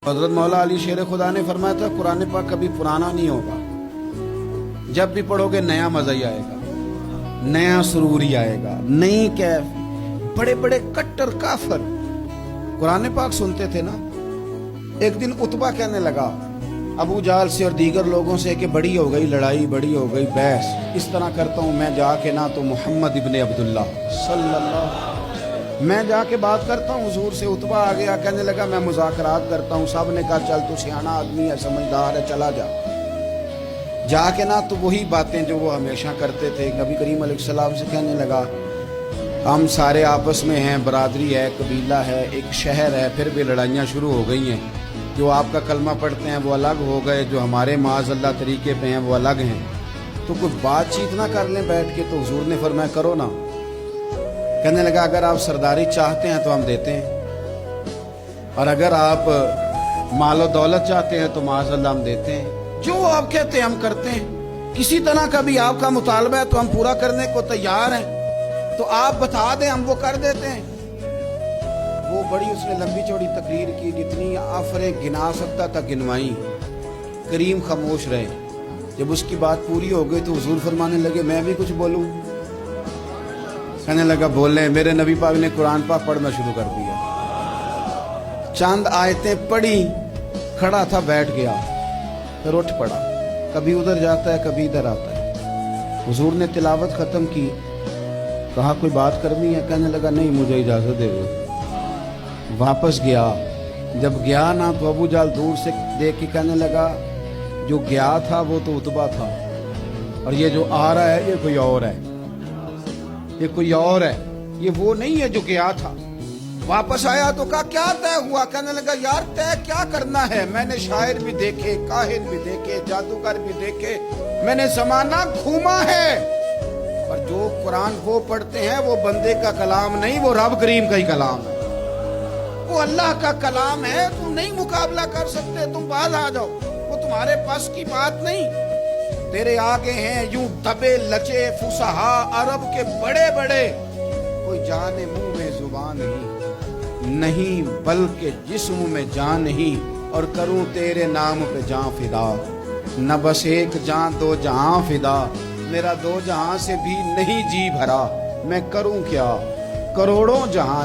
हज़रत मौला अली शेर खुदा ने फरमाया था कुरान पाक कभी पुराना नहीं होगा, जब भी पढ़ोगे नया मजा ही आएगा, नया सुरूर ही आएगा, नई कैफ। बड़े बड़े कट्टर काफर कुरान पाक सुनते थे ना। एक दिन उतबा कहने लगा अबू जाल से और दीगर लोगों से कि बड़ी हो गई लड़ाई, बड़ी हो गई बहस, इस तरह करता हूँ मैं जाके ना तो मोहम्मद इब्ने अब्दुल्ला सल्लल्लाहु, मैं जाके बात करता हूँ हुजूर से। उतबा आ गया, कहने लगा मैं मुज़ाकरात करता हूँ। सब ने कहा चल तू सियाना आदमी है, समझदार है, चला जा। जाके ना तो वही बातें जो वो हमेशा करते थे। नबी करीम अलैहिस्सलाम से कहने लगा हम सारे आपस में हैं, बरादरी है, कबीला है, एक शहर है, फिर भी लड़ाइयाँ शुरू हो गई हैं। जो आपका कलमा पढ़ते हैं वो अलग हो गए, जो हमारे माज़अल्लाह तरीके पे हैं वो अलग हैं। तो कोई बातचीत ना कर लें बैठ के। तो हुजूर ने फरमाया करो ना। कहने लगा अगर आप सरदारी चाहते हैं तो हम देते हैं, और अगर आप मालो दौलत चाहते हैं तो माज़अल्लाह हम देते हैं। जो आप कहते हैं हम करते हैं। किसी तरह का भी आपका मुतालबा है तो हम पूरा करने को तैयार हैं। तो आप बता दें हम वो कर देते हैं। वो बड़ी उसने लंबी चौड़ी तकरीर की, जितनी आफरें गिना सकता था गिनवाई। करीम खामोश रहे। जब उसकी बात पूरी हो गई तो हुजूर फरमाने लगे मैं भी कुछ बोलूं। कहने लगा बोले। मेरे नबी पाक ने कुरान पाक पढ़ना शुरू कर दिया। चंद आयतें पढ़ी, खड़ा था, बैठ गया, फिर उठ पड़ा। कभी उधर जाता है, कभी इधर आता है। हुजूर ने तिलावत खत्म की, कहा कोई बात करनी है? कहने लगा नहीं, मुझे इजाजत दे दो। वापस गया। जब गया ना तो अबू जाल दूर से देख के कहने लगा जो गया था वो तो उतबा था, और ये जो आ रहा है ये कोई और है, ये कोई और है, ये वो नहीं है जो गया था। वापस आया तो कहा क्या तय हुआ? कहने लगा यार तय क्या करना है, मैंने शायर भी देखे, काहिन भी देखे, जादूगर भी देखे, मैंने जमाना घूमा है, पर जो कुरान वो पढ़ते हैं वो बंदे का कलाम नहीं, वो रब करीम का ही कलाम है, वो अल्लाह का कलाम है। तुम नहीं मुकाबला कर सकते, तुम बाहर आ जाओ, वो तुम्हारे पास की बात नहीं। तेरे आगे हैं यूं दबे लचे फुसहा अरब के बड़े बड़े, कोई जाने मुंह में जुबान नहीं, बल्कि जिस्म में जान नहीं, और करूं तेरे नाम पे जान फिदा। न बस एक जान दो जहां फिदा, मेरा दो जहां से भी नहीं जी भरा, मैं करूं क्या करोड़ों जहां।